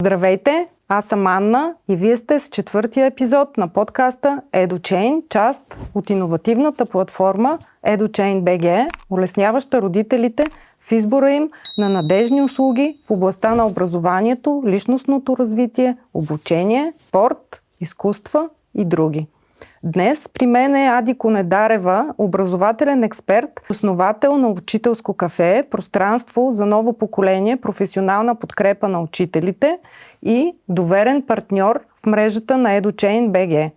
Здравейте, аз съм Анна и вие сте с четвъртия епизод на подкаста EduChain, част от иновативната платформа EduChain.bg, улесняваща родителите в избора им на надежни услуги в областта на образованието, личностното развитие, обучение, спорт, изкуства и други. Днес при мен е Ади Конедарева, образователен експерт, основател на Учителско кафе, пространство за ново поколение, професионална подкрепа на учителите и доверен партньор в мрежата на EduChain.bg.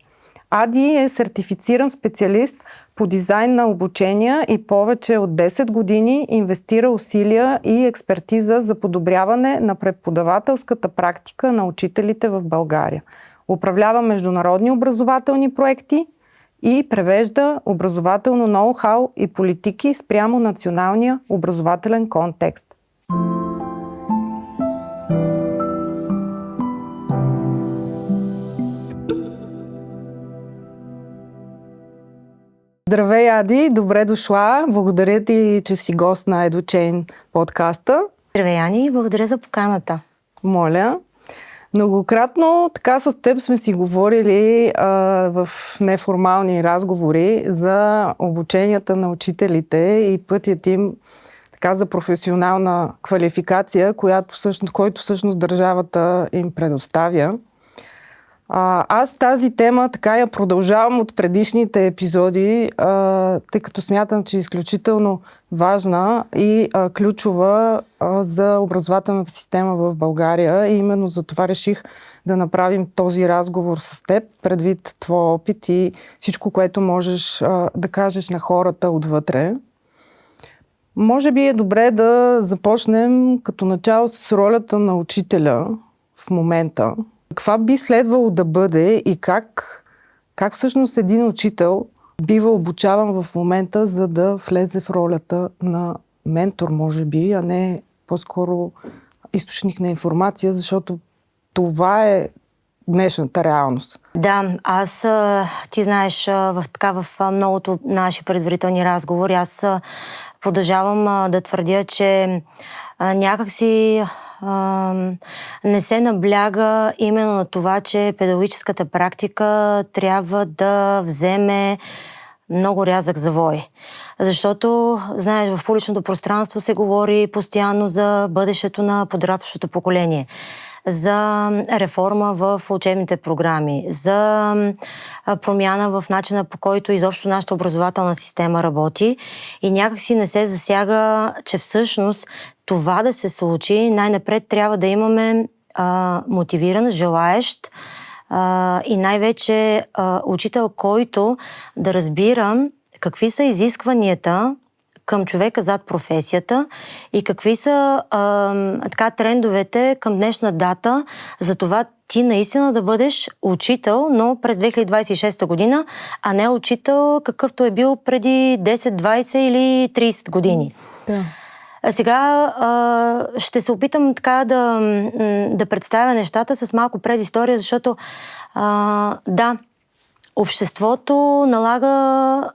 Ади е сертифициран специалист по дизайн на обучения и повече от 10 години инвестира усилия и експертиза за подобряване на преподавателската практика на учителите в България. Управлява международни образователни проекти и превежда образователно ноу-хау и политики спрямо националния образователен контекст. Здравей, Ади! Добре дошла! Благодаря ти, че си гост на EduChain подкаста. Здравей, Ани! Благодаря за поканата. Моля! Многократно така с теб сме си говорили в неформални разговори за обученията на учителите и пътят им така за професионална квалификация, който всъщност държавата им предоставя. Аз тази тема така я продължавам от предишните епизоди, тъй като смятам, че е изключително важна и ключова за образователната система в България. И именно за това реших да направим този разговор с теб, предвид твой опит и всичко, което можеш да кажеш на хората отвътре. Може би е добре да започнем като начало с ролята на учителя в момента. Каква би следвало да бъде и как всъщност един учител бива обучаван в момента, за да влезе в ролята на ментор, може би, а не по-скоро източник на информация, защото това е днешната реалност. Да, ти знаеш, в многото наши предварителни разговори, аз продължавам да твърдя, че някакси не се набляга именно на това, че педагогическата практика трябва да вземе много рязък завой. Защото, знаеш, в публичното пространство се говори постоянно за бъдещето на подрастващото поколение, за реформа в учебните програми, за промяна в начина, по който изобщо нашата образователна система работи и някакси не се засяга, че всъщност това да се случи, най-напред трябва да имаме мотивиран, желаещ и най-вече учител, който да разбира какви са изискванията към човека зад професията и какви са трендовете към днешна дата за това ти наистина да бъдеш учител, но през 2026 година, а не учител какъвто е бил преди 10, 20 или 30 години. Да. Сега ще се опитам така да представя нещата с малко предистория, защото обществото налага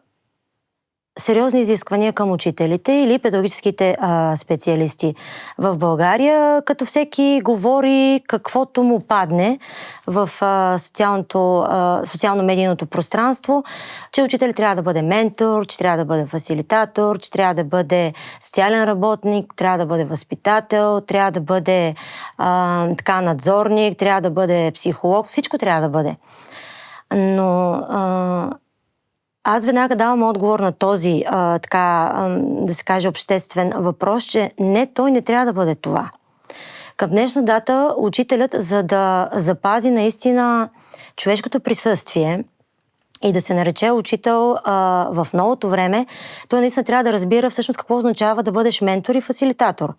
сериозни изисквания към учителите или педагогическите специалисти в България, като всеки говори каквото му падне в социално-медийното пространство, че учител трябва да бъде ментор, че трябва да бъде фасилитатор, че трябва да бъде социален работник, трябва да бъде възпитател, трябва да бъде надзорник, трябва да бъде психолог, всичко трябва да бъде. Но аз веднага давам отговор на този, да се каже, обществен въпрос, че не, той не трябва да бъде това. Към днешна дата учителят, за да запази наистина човешкото присъствие и да се нарече учител в новото време, той наистина трябва да разбира всъщност какво означава да бъдеш ментор и фасилитатор.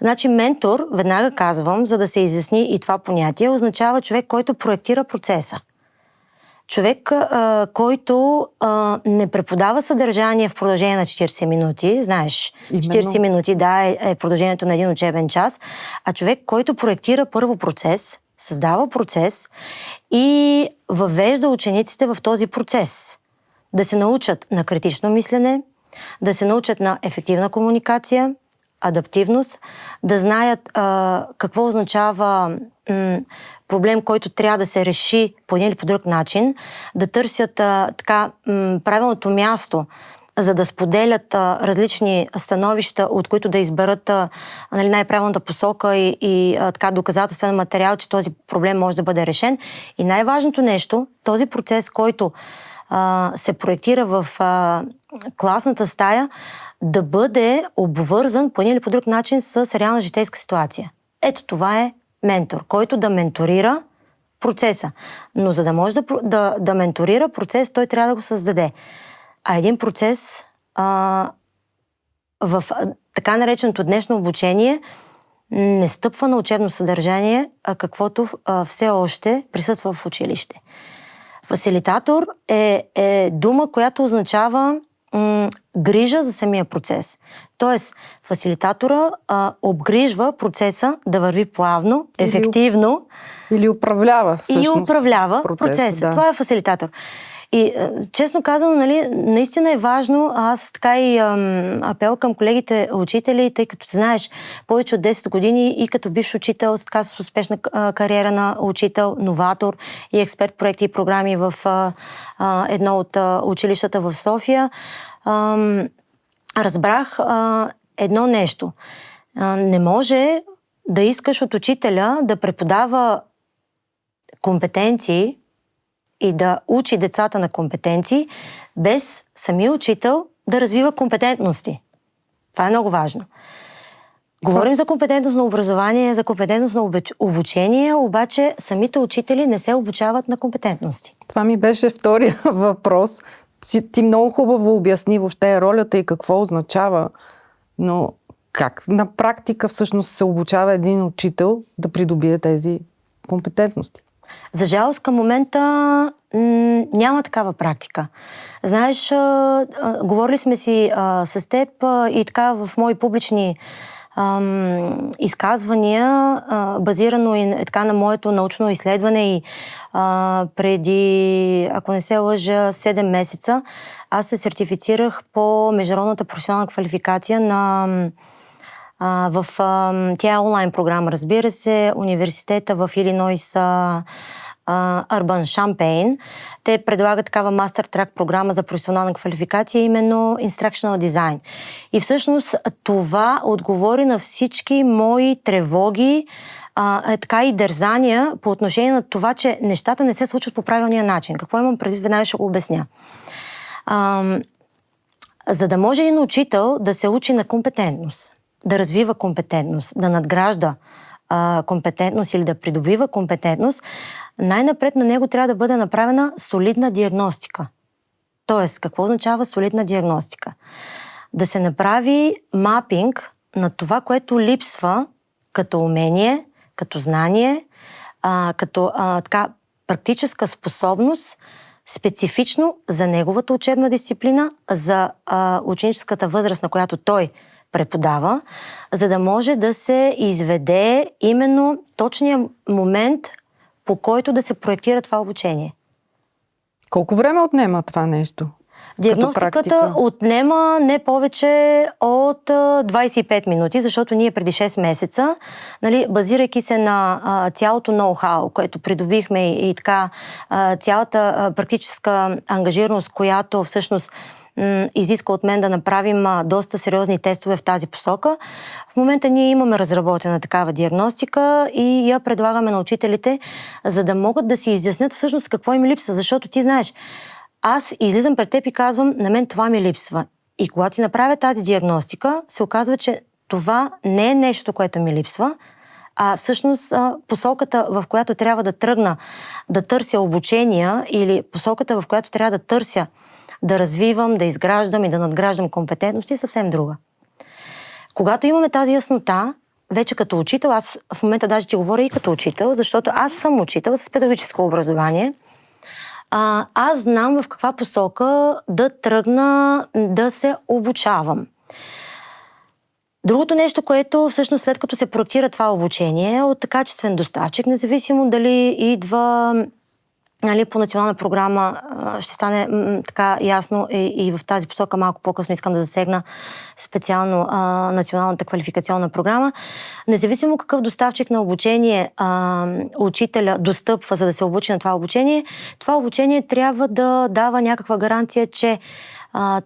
Значи ментор, веднага казвам, за да се изясни и това понятие, означава човек, който проектира процеса. Човек, който не преподава съдържание в продължение на 40 минути, знаеш, 40 минути, е продължението на един учебен час, а човек, който проектира първо процес, създава процес и въвежда учениците в този процес. Да се научат на критично мислене, да се научат на ефективна комуникация, адаптивност, да знаят какво означава проблем, който трябва да се реши по един или по друг начин, да търсят правилното място, за да споделят различни становища, от които да изберат най-правилната посока и доказателствен материал, че този проблем може да бъде решен. И най-важното нещо, този процес, който се проектира в класната стая, да бъде обвързан по един или по друг начин с реална житейска ситуация. Ето това е ментор, който да менторира процеса. Но за да може да менторира процес, той трябва да го създаде. А един процес в така нареченото днешно обучение не стъпва на учебно съдържание, а каквото все още присъства в училище. Фасилитатор е дума, която означава грижа за самия процес. Тоест, фасилитатора обгрижва процеса да върви плавно, ефективно. Или управлява всъщност. И управлява процеса. Да. Това е фасилитатор. И честно казано, наистина е важно, аз така и апел към колегите учители, тъй като знаеш, повече от 10 години и като бивш учител, с успешна кариера на учител, новатор и експерт проекти и програми в едно от училищата в София, разбрах едно нещо. Не може да искаш от учителя да преподава компетенции и да учи децата на компетенции, без самия учител да развива компетентности. Това е много важно. Говорим за компетентност на образование, за компетентност на обучение, обаче самите учители не се обучават на компетентности. Това ми беше втория въпрос. Ти много хубаво обясни въобще ролята и какво означава, но как на практика всъщност се обучава един учител да придобие тези компетентности? За жалост, към момента няма такава практика. Знаеш, говорили сме си с теб и така в мои публични изказвания, базирано и така на моето научно изследване и преди, ако не се лъжа, 7 месеца, аз се сертифицирах по международната професионална квалификация тя е онлайн програма, разбира се, университета в Илинойс Urban Champaign. Те предлагат такава мастер-трак програма за професионална квалификация, именно Instructional Design. И всъщност това отговори на всички мои тревоги, така и дързания по отношение на това, че нещата не се случват по правилния начин. Какво имам предвид? Веднага ще го обясня. За да може един учител да се учи на компетентност, да развива компетентност, да надгражда компетентност или да придобива компетентност, най-напред на него трябва да бъде направена солидна диагностика. Тоест, какво означава солидна диагностика? Да се направи мапинг на това, което липсва като умение, като знание, като практическа способност, специфично за неговата учебна дисциплина, за ученическата възраст, на която той преподава, за да може да се изведе именно точния момент, по който да се проектира това обучение. Колко време отнема това нещо? Диагностиката отнема не повече от 25 минути, защото ние преди 6 месеца, базирайки се на цялото ноу-хау, което придобихме и така цялата практическа ангажираност, която всъщност изиска от мен да направим доста сериозни тестове в тази посока. В момента ние имаме разработена такава диагностика и я предлагаме на учителите, за да могат да си изяснят всъщност какво им липсва. Защото ти знаеш, аз излизам пред теб и казвам, на мен това ми липсва. И когато си направя тази диагностика, се оказва, че това не е нещо, което ми липсва, а всъщност посоката, в която трябва да тръгна да търся обучения или посоката, в която трябва да търся да развивам, да изграждам и да надграждам компетентности, е съвсем друга. Когато имаме тази яснота, вече като учител, аз в момента даже ти говоря и като учител, защото аз съм учител с педагогическо образование, аз знам в каква посока да тръгна да се обучавам. Другото нещо, което всъщност след като се проектира това обучение, е от качествен доставчик, независимо дали идва нали, по национална програма ще стане така ясно и в тази посока малко по-късно искам да засегна специално националната квалификационна програма. Независимо какъв доставчик на обучение учителя достъпва, за да се обучи на това обучение трябва да дава някаква гаранция, че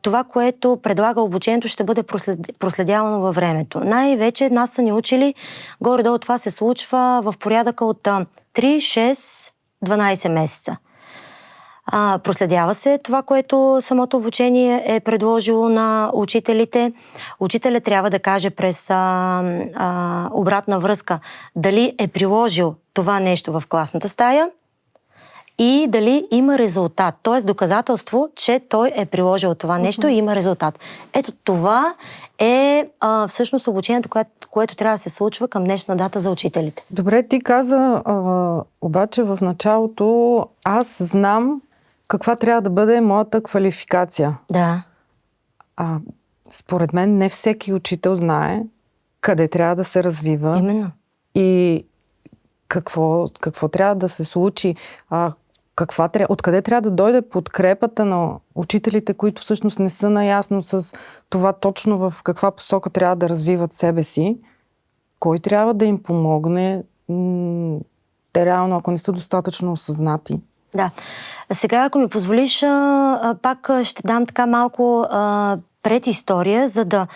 това, което предлага обучението, ще бъде проследявано във времето. Най-вече нас са ни учили, горе-долу това се случва в порядъка от 3, 6, 12 месеца. Проследява се това, което самото обучение е предложило на учителите. Учителят трябва да каже през обратна връзка дали е приложил това нещо в класната стая и дали има резултат. Т.е. доказателство, че той е приложил това нещо и има резултат. Ето това е всъщност обучението, което трябва да се случва към днешна дата за учителите. Добре, ти каза обаче в началото, аз знам каква трябва да бъде моята квалификация. Да. Според мен не всеки учител знае къде трябва да се развива. Именно. И какво трябва да се случи, откъде трябва да дойде подкрепата на учителите, които всъщност не са наясно с това точно в каква посока трябва да развиват себе си, кой трябва да им помогне, те реално, ако не са достатъчно осъзнати. Да. Сега, ако ми позволиш, пак ще дам така малко предистория, за да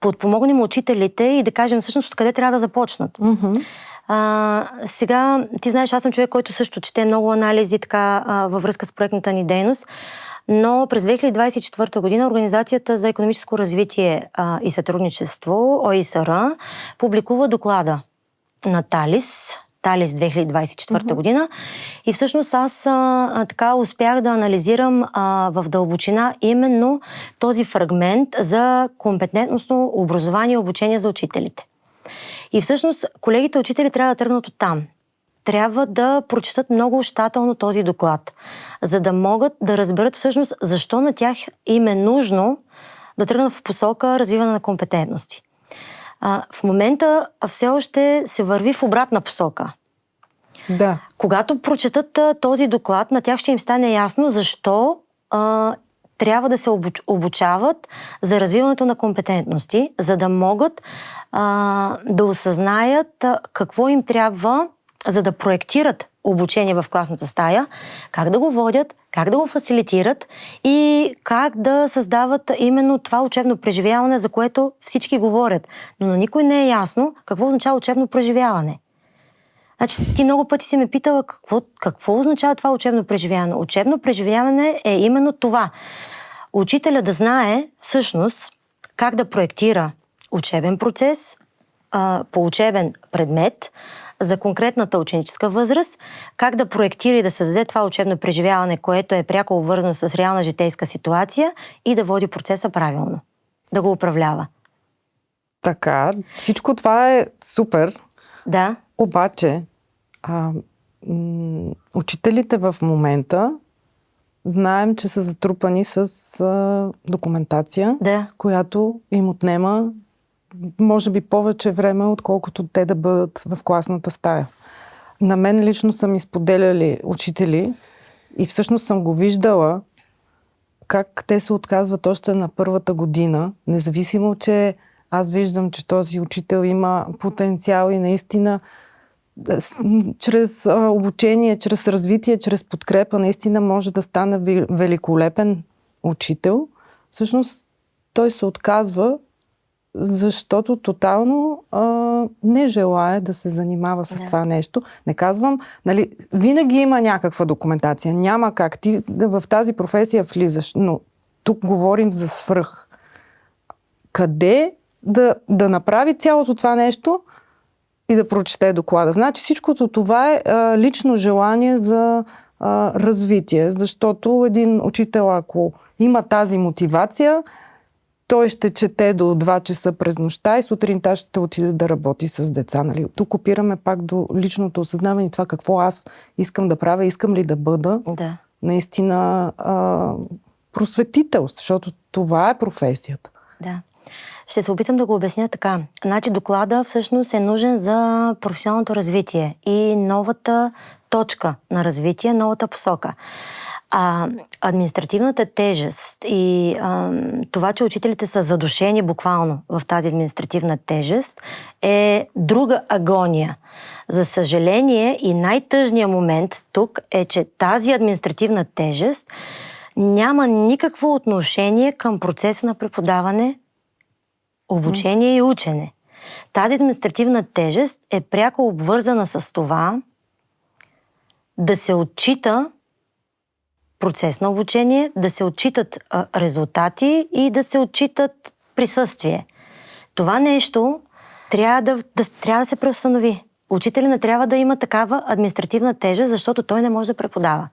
подпомогнем учителите и да кажем всъщност откъде трябва да започнат. Сега, ти знаеш, аз съм човек, който също чете много анализи така, във връзка с проектната ни дейност, но през 2024 година Организацията за икономическо развитие и сътрудничество, ОИСР, публикува доклада на Талис 2024 година. И всъщност аз така успях да анализирам в дълбочина именно този фрагмент за компетентностно образование и обучение за учителите. И всъщност колегите учители трябва да тръгнат оттам. Трябва да прочитат много щателно този доклад, за да могат да разберат всъщност защо на тях им е нужно да тръгнат в посока развиване на компетентности. В момента все още се върви в обратна посока. Да. Когато прочетат този доклад, на тях ще им стане ясно защо трябва да се обучават за развиването на компетентности, за да могат да осъзнаят какво им трябва, за да проектират обучение в класната стая, как да го водят, как да го фасилитират и как да създават именно това учебно преживяване, за което всички говорят. Но на никой не е ясно какво означава учебно преживяване. Значи, ти много пъти си ме питала какво означава това учебно преживяване. Учебно преживяване е именно това. Учителя да знае всъщност как да проектира учебен процес по учебен предмет за конкретната ученическа възраст, как да проектира и да създаде това учебно преживяване, което е пряко обвързано с реална житейска ситуация и да води процеса правилно, да го управлява. Така, всичко това е супер. Да. Обаче, учителите в момента знаем, че са затрупани с документация, която им отнема може би повече време, отколкото те да бъдат в класната стая. На мен лично са ми споделяли учители и всъщност съм го виждала как те се отказват още на първата година, независимо, че аз виждам, че този учител има потенциал и наистина чрез обучение, чрез развитие, чрез подкрепа, наистина може да стане великолепен учител. Всъщност той се отказва, защото тотално не желае да се занимава с това нещо. Не казвам, нали, винаги има някаква документация. Няма как ти в тази професия влизаш, но тук говорим за свръх. Къде да направи цялото това нещо и да прочете доклада. Значи всичкото това е лично желание за развитие, защото един учител, ако има тази мотивация, той ще чете до 2 часа през нощта и сутринта ще отиде да работи с деца. Нали? Тук опираме пак до личното осъзнаване и това какво аз искам да правя, искам ли да бъда наистина просветител, защото това е професията. Да. Ще се опитам да го обясня така. Значи доклада всъщност е нужен за професионалното развитие и новата точка на развитие, новата посока. Административната тежест и това, че учителите са задушени буквално в тази административна тежест, е друга агония. За съжаление и най-тъжният момент тук е, че тази административна тежест няма никакво отношение към процеса на преподаване, обучение и учене. Тази административна тежест е пряко обвързана с това да се отчита процес на обучение, да се отчитат резултати и да се отчитат присъствие. Това нещо трябва да се преустанови. Учителят не трябва да има такава административна тежест, защото той не може да преподава.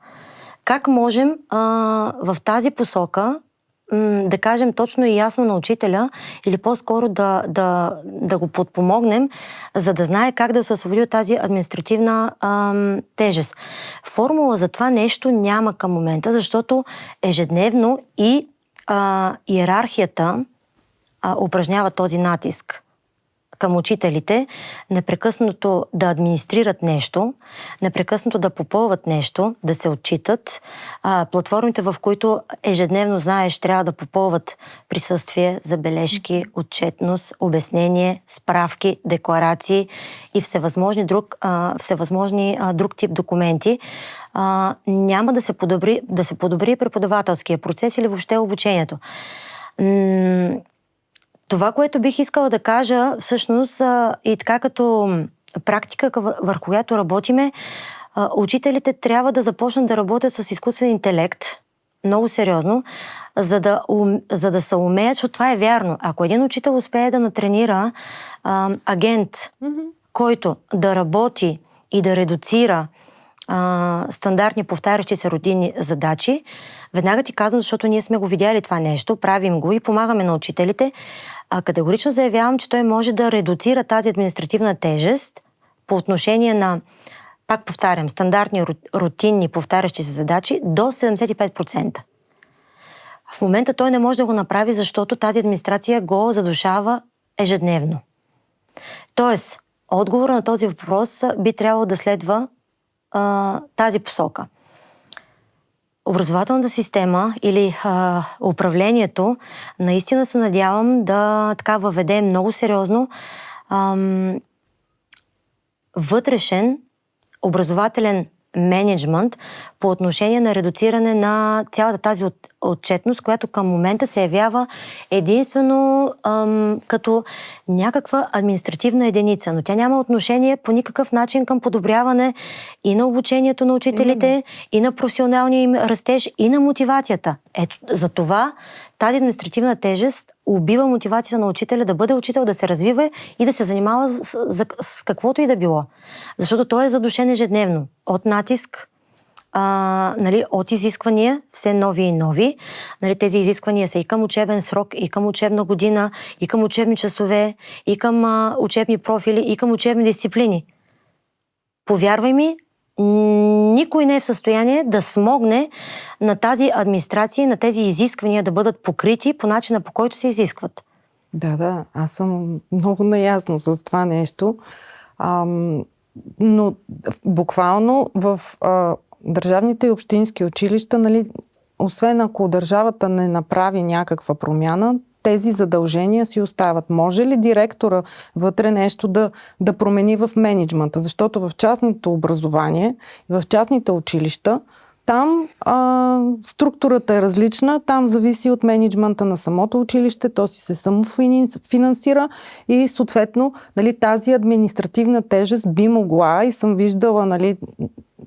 Как можем в тази посока да кажем точно и ясно на учителя или по-скоро да го подпомогнем, за да знае как да се освободи от тази административна тежест. Формула за това нещо няма към момента, защото ежедневно и иерархията упражнява този натиск към учителите, непрекъснато да администрират нещо, непрекъснато да попълват нещо, да се отчитат. Платформите, в които ежедневно, знаеш, трябва да попълват присъствие, забележки, отчетност, обяснение, справки, декларации и всевъзможни друг тип документи, няма да се подобри преподавателския процес или въобще обучението. Това, което бих искала да кажа, всъщност, и така като практика, върху която работиме, учителите трябва да започнат да работят с изкуствен интелект, много сериозно, за да се умеят, защото това е вярно. Ако един учител успее да натренира агент, който да работи и да редуцира стандартни повтарящи се рутинни задачи, веднага ти казвам, защото ние сме го видяли това нещо, правим го и помагаме на учителите, категорично заявявам, че той може да редуцира тази административна тежест по отношение на, пак повтарям, стандартни рутинни повтарящи се задачи до 75%. В момента той не може да го направи, защото тази администрация го задушава ежедневно. Тоест, отговор на този въпрос би трябвало да следва тази посока. Образователната система или управлението, наистина се надявам да така въведе много сериозно вътрешен образователен мениджмънт по отношение на редуциране на цялата тази отчетност, която към момента се явява единствено като някаква административна единица, но тя няма отношение по никакъв начин към подобряване и на обучението на учителите, и на професионалния им растеж, и на мотивацията. Ето, за това тази административна тежест убива мотивацията на учителя да бъде учител, да се развива и да се занимава с каквото и да било. Защото той е задушен ежедневно от натиск, от изисквания, все нови и нови. Тези изисквания са и към учебен срок, и към учебна година, и към учебни часове, и към учебни профили, и към учебни дисциплини. Повярвай ми, никой не е в състояние да смогне на тази администрация, на тези изисквания да бъдат покрити по начина, по който се изискват. Да, аз съм много наясно с това нещо. Но буквално в държавните и общински училища, освен ако държавата не направи някаква промяна, тези задължения си остават. Може ли директора вътре нещо да промени в мениджмънта? Защото в частното образование, в частните училища, там структурата е различна, там зависи от мениджмънта на самото училище, то си се самофинансира и съответно тази административна тежест би могла, и съм виждала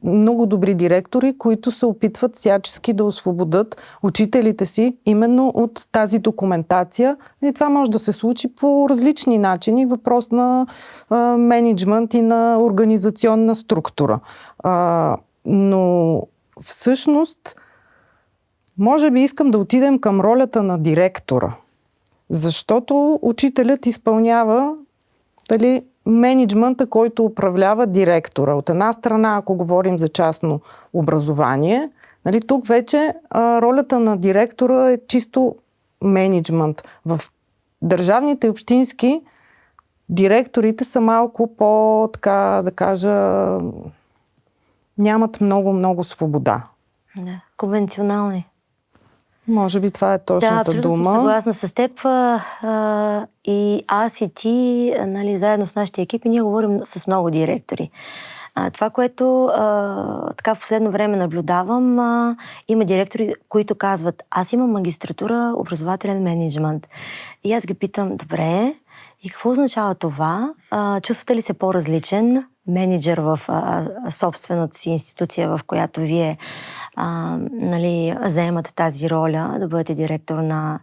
много добри директори, които се опитват всячески да освободят учителите си именно от тази документация. И това може да се случи по различни начини, въпрос на мениджмънт и на организационна структура. Но всъщност, може би искам да отидем към ролята на директора, защото учителят изпълнява мениджмънта, който управлява директора. От една страна, ако говорим за частно образование, тук вече ролята на директора е чисто мениджмънт. В държавните и общински директорите са малко по, така да кажа, нямат много свобода. Да, конвенционални. Може би това е точната да, абсолютно дума. съм съгласна с теб. И аз и ти, нали, заедно с нашите екипи, ние говорим с много директори. Това, което така в последно време наблюдавам, има директори, които казват: аз имам магистратура образователен мениджмънт. И аз ги питам: добре, и какво означава това? Чувствате ли се по-различен менеджер в собствената си институция, в която вие нали, заемате тази роля, да бъдете директор на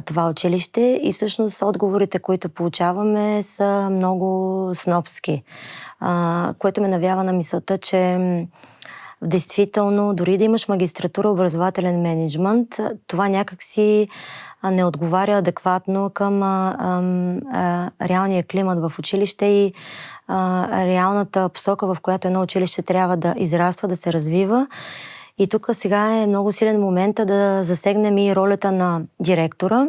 това училище? И всъщност отговорите, които получаваме, са много снобски, което ме навява на мисълта, че действително, дори да имаш магистратура образователен мениджмънт, това някакси не отговаря адекватно към реалния климат в училище и реалната посока, в която едно училище трябва да израства, да се развива. И тук сега е много силен момент да засегнем и ролята на директора.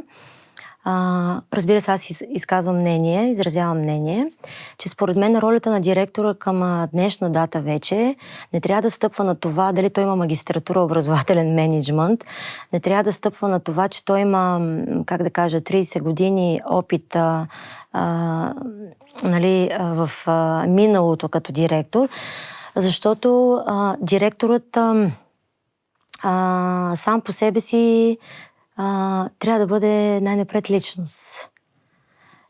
Разбира се, аз изразявам мнение, че според мен ролята на директора към днешна дата вече не трябва да стъпва на това дали той има магистратура образователен мениджмънт, не трябва да стъпва на това, че той има, 30 години опит нали, в миналото като директор, защото директорът сам по себе си трябва да бъде най-напред личност.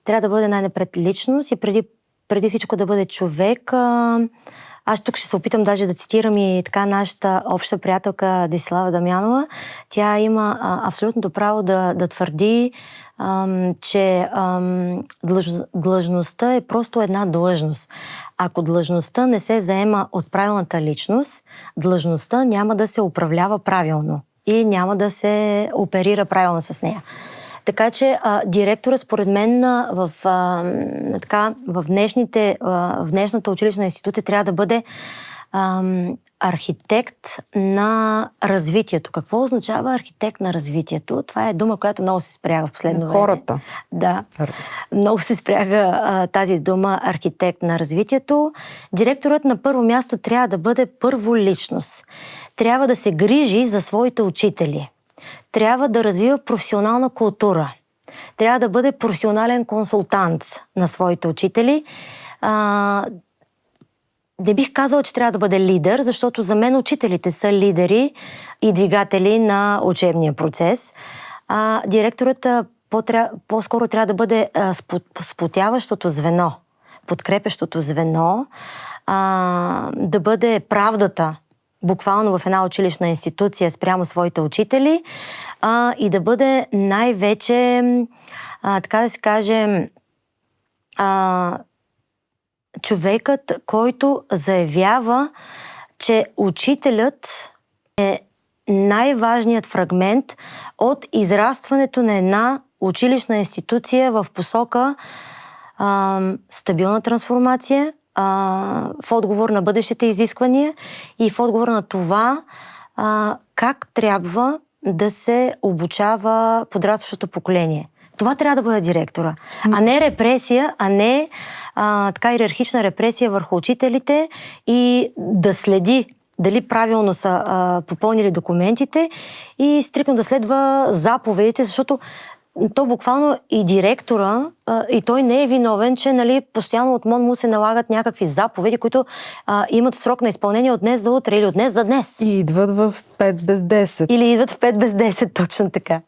Трябва да бъде най-напред личност и преди всичко да бъде човек. Аз тук ще се опитам даже да цитирам и така нашата обща приятелка Десислава Дамянова. Тя има абсолютното право да твърди, че длъжността е просто една длъжност. Ако длъжността не се заема от правилната личност, длъжността няма да се управлява правилно и няма да се оперира правилно с нея. Така че директора, според мен, в днешната училищна институция трябва да бъде архитект на развитието. Какво означава архитект на развитието? Това е дума, която много се спряга в последно време. Хората. Да. Много се спряга тази дума архитект на развитието. Директорът на първо място трябва да бъде първо личност. Трябва да се грижи за своите учители. Трябва да развива професионална култура. Трябва да бъде професионален консултант на своите учители. Не бих казала, че трябва да бъде лидер, защото за мен учителите са лидери и двигатели на учебния процес. Директорът по-скоро трябва да бъде сплотяващото звено, подкрепящото звено, да бъде правдата буквално в една училищна институция спрямо своите учители и да бъде най-вече, така да се каже, човекът, който заявява, че учителят е най-важният фрагмент от израстването на една училищна институция в посока стабилна трансформация, в отговор на бъдещите изисквания и в отговор на това как трябва да се обучава подрастващото поколение. Това трябва да бъде директора. А не репресия, а не така иерархична репресия върху учителите и да следи дали правилно са попълнили документите и стриктно да следва заповедите, защото то буквално и директора, и той не е виновен, че нали, постоянно от МОН му се налагат някакви заповеди, които имат срок на изпълнение от днес за утре или от днес за днес. И идват в 5 без 10. Или идват в 5 без 10, точно така.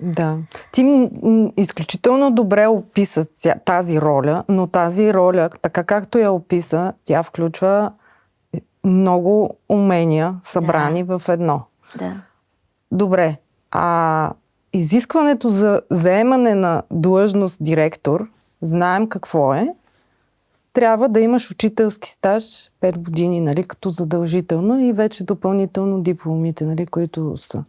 Да. Ти изключително добре описа тази роля, но тази роля, така както я описа, тя включва много умения, събрани в едно. Да. Добре. Изискването за заемане на длъжност директор, знаем какво е. Трябва да имаш учителски стаж 5 години, нали, като задължително и вече допълнително дипломите, нали, които са.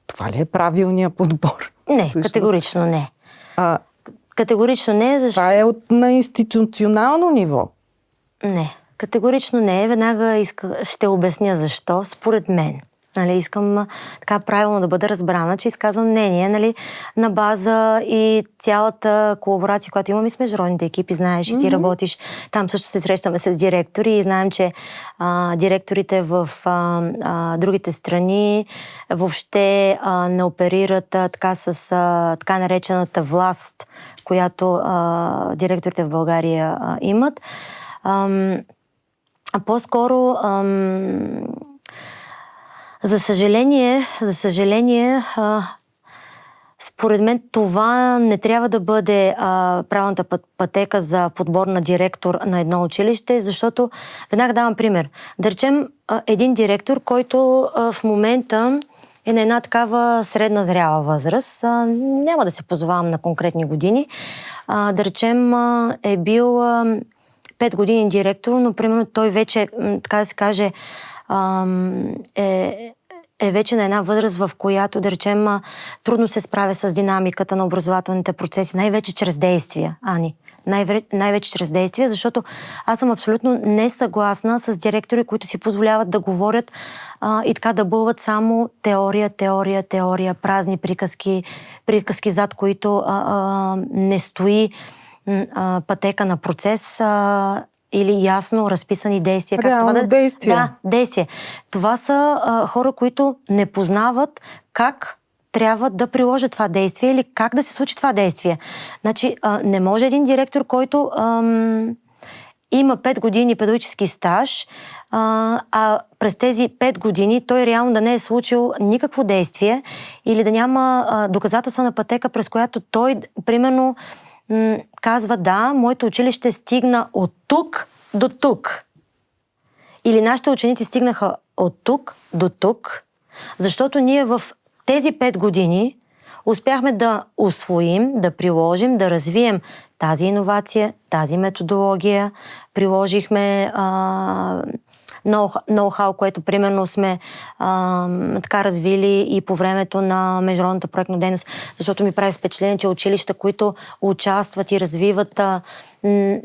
Това ли е правилният подбор? Не, всъщност? категорично не. Категорично не, защото... Това е на институционално ниво. Не, категорично не. Веднага ще обясня защо, според мен. Нали, искам така правилно да бъда разбрана, че изказвам мнение, нали, на база и цялата колаборация, която имаме с международните екипи, знаеш, и ти работиш. Там също се срещаме с директори и знаем, че директорите в другите страни въобще не оперират така с така наречената власт, която директорите в България имат. По-скоро за съжаление, според мен това не трябва да бъде правилната пътека за подбор на директор на едно училище, защото веднага давам пример. Да речем един директор, който в момента е на една такава средна зряла възраст. Няма да се позовавам на конкретни години. Да речем е бил 5 години директор, но примерно той вече, така да се каже, е вече на една възраст, в която, да речем, трудно се справя с динамиката на образователните процеси, най-вече чрез действия, Ани. Най-вече чрез действия, защото аз съм абсолютно несъгласна с директори, които си позволяват да говорят и така да бълват само теория, празни приказки, зад които не стои пътека на процес или ясно разписани действия. Реално действие. Да, действие. Това са хора, които не познават как трябва да приложат това действие или как да се случи това действие. Значи, не може един директор, който има 5 години педагогически стаж, а през тези 5 години той реално да не е случил никакво действие или да няма доказателствена пътека, през която той, примерно, казва, да, моето училище стигна от тук до тук. Или нашите ученици стигнаха от тук до тук, защото ние в тези 5 години успяхме да усвоим, да приложим, да развием тази иновация, тази методология. Приложихме ноу-хау, което примерно сме така развили и по времето на международната проектна дейност, защото ми прави впечатление, че училища, които участват и развиват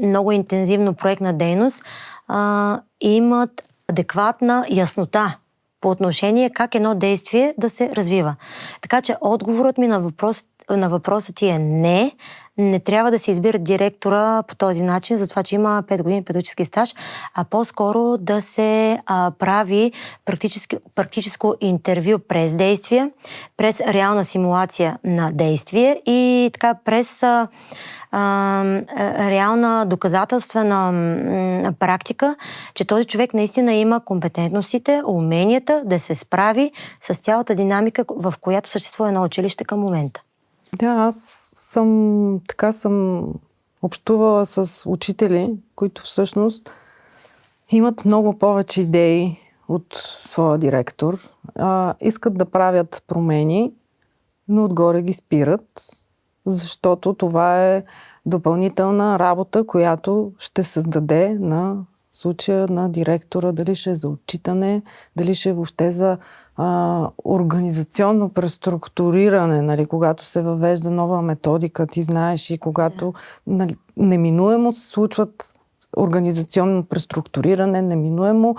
много интензивно проектна дейност, имат адекватна яснота по отношение как едно действие да се развива. Така че отговорът ми на въпроса ти е не трябва да се избира директора по този начин, за това, че има 5 години педагогически стаж, а по-скоро да се прави практическо интервю през действие, през реална симулация на действие и така през реална доказателствена практика, че този човек наистина има компетентностите, уменията да се справи с цялата динамика, в която съществува едно училище към момента. Да, аз съм общувала с учители, които всъщност имат много повече идеи от своя директор. Искат да правят промени, но отгоре ги спират, защото това е допълнителна работа, която ще създаде на случая на директора, дали ще е за отчитане, дали ще е въобще за организационно преструктуриране, нали, когато се въвежда нова методика, ти знаеш, и когато неминуемо се случват организационно преструктуриране, неминуемо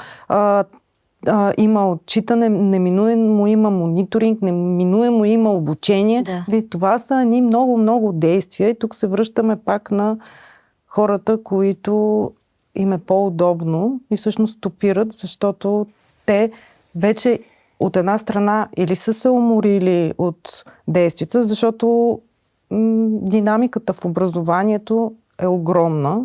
има отчитане, неминуемо има мониторинг, неминуемо има обучение. Да. Това са едни много действия и тук се връщаме пак на хората, които им е по-удобно и всъщност стопират, защото те вече от една страна или са се уморили от действията, защото динамиката в образованието е огромна.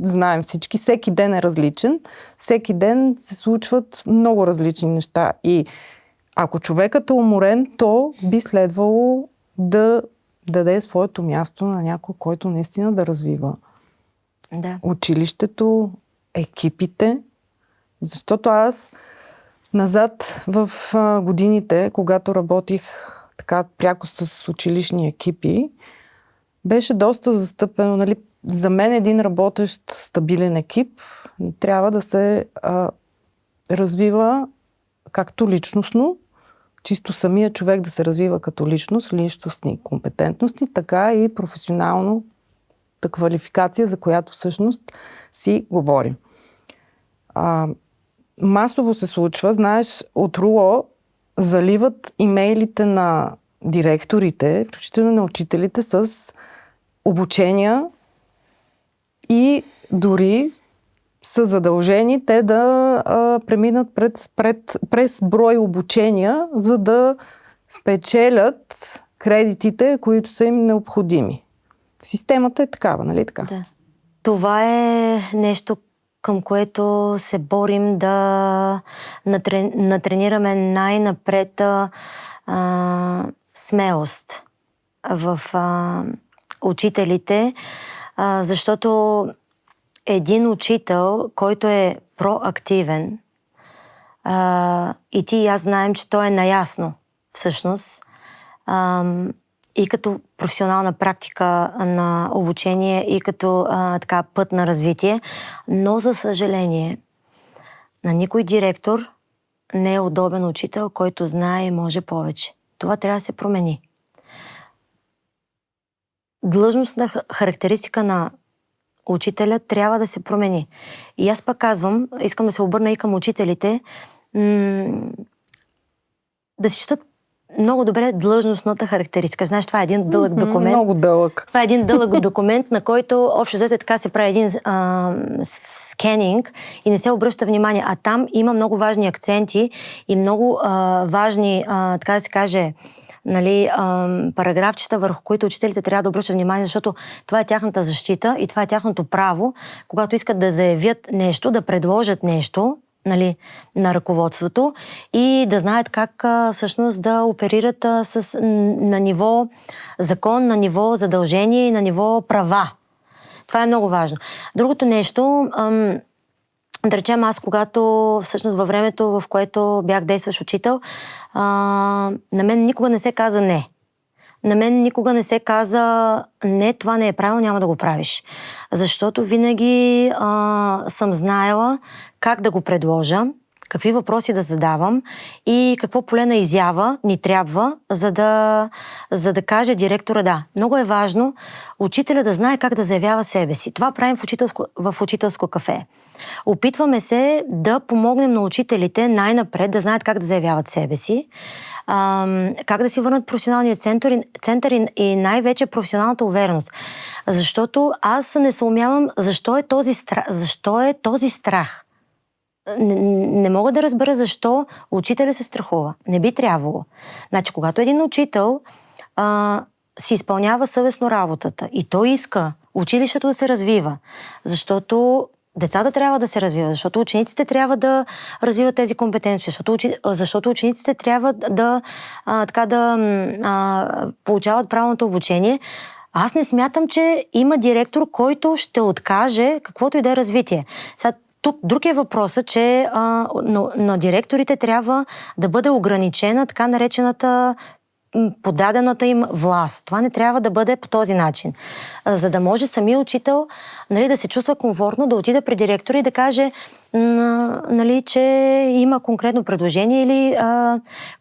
Знаем всички, всеки ден е различен, всеки ден се случват много различни неща и ако човекът е уморен, то би следвало да даде своето място на някой, който наистина да развива училището, екипите, защото аз назад в годините, когато работих така пряко с училищни екипи, беше доста застъпено, нали, за мен един работещ стабилен екип трябва да се развива както личностно, чисто самия човек да се развива като личност, личностни компетентности, така и професионално квалификация, за която всъщност си говорим. масово се случва, знаеш, от РУО заливат имейлите на директорите, включително на учителите, с обучения и дори са задължени те да преминат през брой обучения, за да спечелят кредитите, които са им необходими. Системата е такава, нали така? Да. Това е нещо, към което се борим да натренираме най-напред смелост в учителите, защото един учител, който е проактивен, и ти и аз знаем, че той е наясно всъщност, и като професионална практика на обучение, и като така път на развитие, но за съжаление на никой директор не е удобен учител, който знае и може повече. Това трябва да се промени. Длъжностна характеристика на учителя трябва да се промени. И аз пак казвам, искам да се обърна и към учителите, да си четат много добре длъжностната характеристика. Знаеш, това е един дълъг документ. Много дълъг. Това е един дълъг документ, на който общо взето така се прави един скенинг и не се обръща внимание. А там има много важни акценти и много важни, така да се каже, нали, параграфчета, върху които учителите трябва да обръщат внимание, защото това е тяхната защита и това е тяхното право, когато искат да заявят нещо, да предложат нещо, нали, на ръководството и да знаят как всъщност да оперират на ниво закон, на ниво задължение и на ниво права. Това е много важно. Другото нещо, да речем аз, когато всъщност във времето, в което бях действащ учител, на мен никога не се каза не. На мен никога не се каза не, това не е правилно, няма да го правиш. Защото винаги съм знаела как да го предложа, какви въпроси да задавам и какво поле на изява ни трябва, за да каже директора да. Много е важно учителя да знае как да заявява себе си. Това правим в учителско кафе. Опитваме се да помогнем на учителите най-напред да знаят как да заявяват себе си, как да си върнат професионалния център и най-вече професионалната увереност. Защото аз не съумявам защо е този страх. Не мога да разбера защо учителя се страхува. Не би трябвало. Значи, когато един учител си изпълнява съвестно работата и той иска училището да се развива, защото децата трябва да се развиват, защото учениците трябва да развиват тези компетенции, защото учениците трябва да получават правилното обучение. Аз не смятам, че има директор, който ще откаже каквото и да е развитие. Сега, тук друг е въпросът, че на директорите трябва да бъде ограничена така наречената подадената им власт. Това не трябва да бъде по този начин. За да може самия учител, нали, да се чувства комфортно, да отиде при директора и да каже, нали, че има конкретно предложение или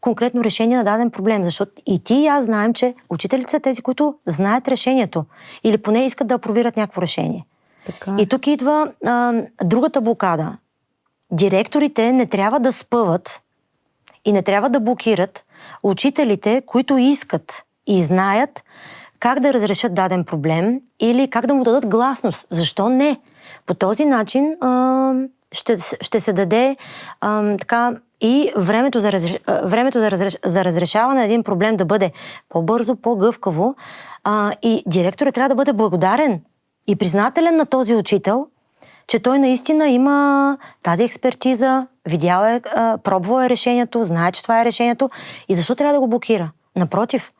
конкретно решение на даден проблем. Защото и ти и аз знаем, че учителите са тези, които знаят решението или поне искат да апробират някакво решение. Така. И тук идва другата блокада. Директорите не трябва да спъват и не трябва да блокират учителите, които искат и знаят как да разрешат даден проблем или как да му дадат гласност. Защо не? По този начин ще се даде така и времето за разрешаване на един проблем да бъде по-бързо, по-гъвкаво и директорът трябва да бъде благодарен и признателен на този учител, че той наистина има тази експертиза, видял е, пробвал е решението, знае, че това е решението и защо трябва да го блокира? Напротив,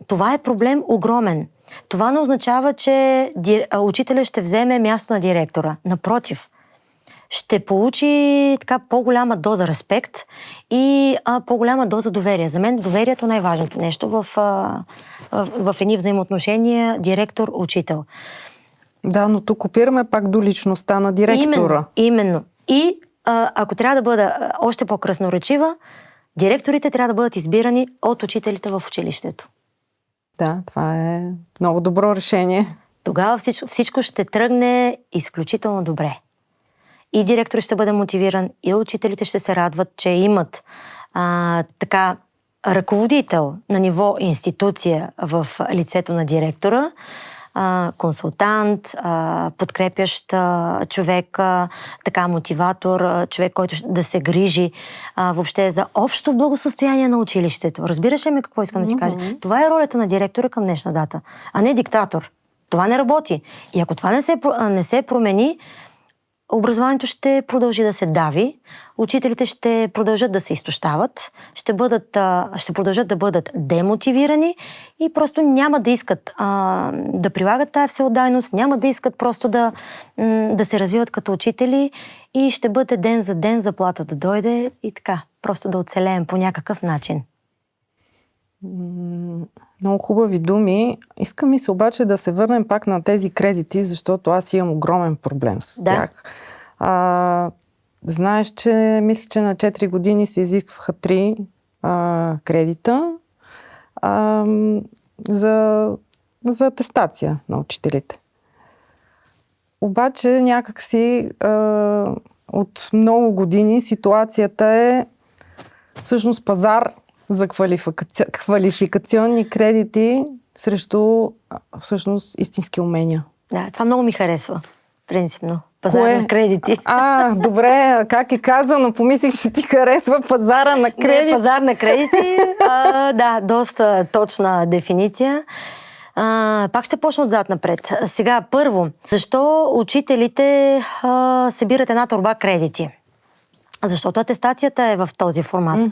това е проблем огромен. Това не означава, че учителя ще вземе място на директора. Напротив, ще получи така по-голяма доза респект и по-голяма доза доверие. За мен доверието е най-важното нещо в едни взаимоотношения директор-учител. Да, но тук опираме пак до личността на директора. Именно. И ако трябва да бъда още по-красноречива, директорите трябва да бъдат избирани от учителите в училището. Да, това е много добро решение. Тогава всичко ще тръгне изключително добре. и директор ще бъде мотивиран, и учителите ще се радват, че имат така ръководител на ниво институция в лицето на директора, консултант, подкрепящ човек, така мотиватор, човек, който да се грижи въобще за общо благосъстояние на училището. Разбираш ли ми какво искам да ти кажа? Това е ролята на директора към днешна дата, а не диктатор. Това не работи. И ако това не се промени, образованието ще продължи да се дави, учителите ще продължат да се изтощават, ще продължат да бъдат демотивирани и просто няма да искат да прилагат тая всеотдайност, няма да искат просто да се развиват като учители и ще бъде ден за ден заплатата да дойде и така, просто да оцелеем по някакъв начин. Много хубави думи. Искам ми се обаче да се върнем пак на тези кредити, защото аз имам огромен проблем с тях. Знаеш, че мисля, че на 4 години се изискваха 3 кредита за атестация на учителите. Обаче някакси от много години ситуацията е всъщност пазар за квалификационни кредити срещу всъщност истински умения. Да, това много ми харесва, принципно. Пазар на кредити. Добре, как е казано, помислих, че ти харесва пазара на кредити. Не, пазар на кредити, да, доста точна дефиниция. Пак ще почна отзад напред. Сега, първо, защо учителите събират една торба кредити? Защото атестацията е в този формат.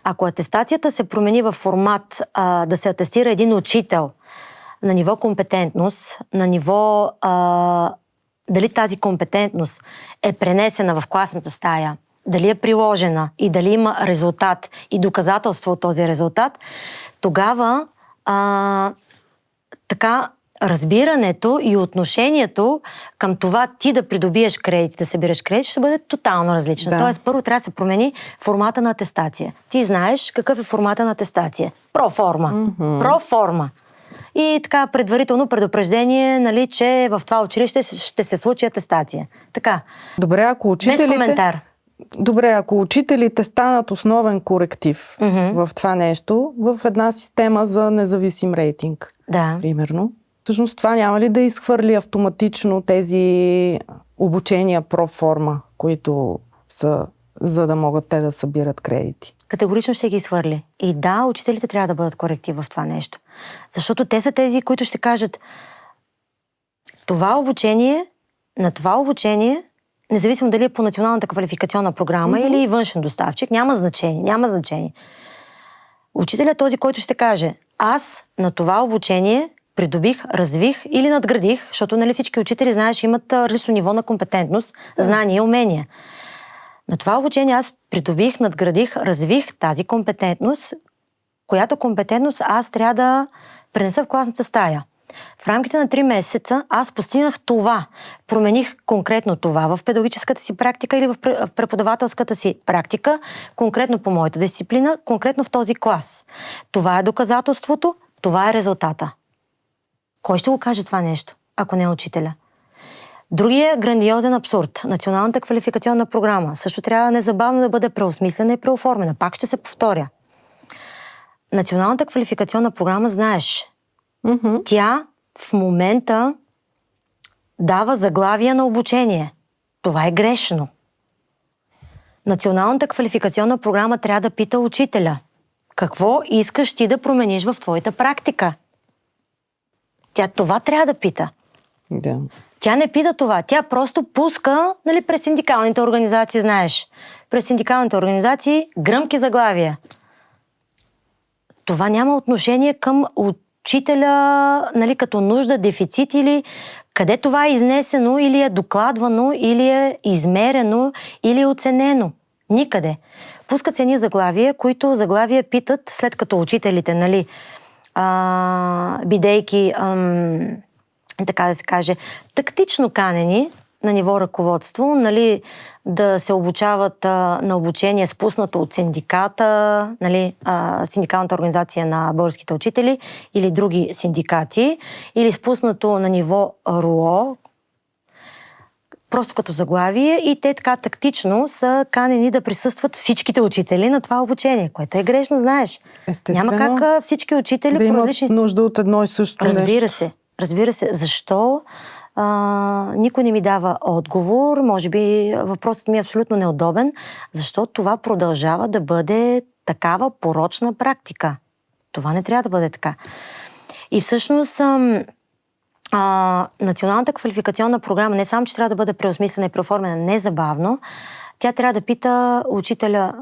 Ако атестацията се промени в формат да се атестира един учител на ниво компетентност, на ниво дали тази компетентност е пренесена в класната стая, дали е приложена и дали има резултат и доказателство от този резултат, тогава така разбирането и отношението към това ти да придобиеш кредит, да събираш кредит, ще бъде тотално различно. Да. Тоест, първо трябва да се промени формата на атестация. Ти знаеш какъв е формата на атестация. Проформа. Проформа. И така предварително предупреждение, нали, че в това училище ще се случи атестация. Така. Добре, ако учителите... Без коментар. Добре, ако учителите станат основен коректив в това нещо, в една система за независим рейтинг, примерно, всъщност това няма ли да изхвърли автоматично тези обучения проформа, които са, за да могат те да събират кредити? Категорично ще ги изхвърли. И да, учителите трябва да бъдат коректив в това нещо. Защото те са тези, които ще кажат на това обучение, независимо дали е по националната квалификационна програма или външен доставчик, няма значение. Учителят е този, който ще каже, аз на това обучение придобих, развих или надградих, защото нали всички учители, знаеш, имат различно ниво на компетентност, знания и умения. На това обучение аз придобих, надградих, развих тази компетентност, която компетентност аз трябва да пренеса в класната стая. В рамките на 3 месеца аз постигнах това. Промених конкретно това в педагогическата си практика или в преподавателската си практика, конкретно по моята дисциплина, конкретно в този клас. Това е доказателството, това е резултата. Кой ще го каже това нещо, ако не е учителя? Другия грандиозен абсурд. Националната квалификационна програма също трябва незабавно да бъде преосмислена и преоформена. Пак ще се повторя. Националната квалификационна програма, знаеш, тя в момента дава заглавия на обучение. Това е грешно. Националната квалификационна програма трябва да пита учителя. Какво искаш ти да промениш в твоята практика? Тя това трябва да пита. Да. Тя не пита това. Тя просто пуска, нали, през синдикалните организации, знаеш. През синдикалните организации гръмки заглавия. Това няма отношение към учителя, нали, като нужда, дефицит или къде това е изнесено, или е докладвано, или е измерено, или е оценено. Никъде. Пускат се едни заглавия, които заглавия питат, след като учителите, нали, бидейки, така да се каже, тактично канени на ниво ръководство, нали, да се обучават на обучение спуснато от синдиката, нали, синдикалната организация на българските учители или други синдикати, или спуснато на ниво РУО, просто като заглавие и те така тактично са канени да присъстват всичките учители на това обучение, което е грешно, знаеш. Естествено. Няма как всички учители да по имат различни... нужда от едно и също нещо. Разбира се. Защо никой не ми дава отговор? Може би въпросът ми е абсолютно неудобен, защото това продължава да бъде такава порочна практика. Това не трябва да бъде така. И всъщност националната квалификационна програма не само, че трябва да бъде преосмислена и преоформена незабавно, тя трябва да пита учителя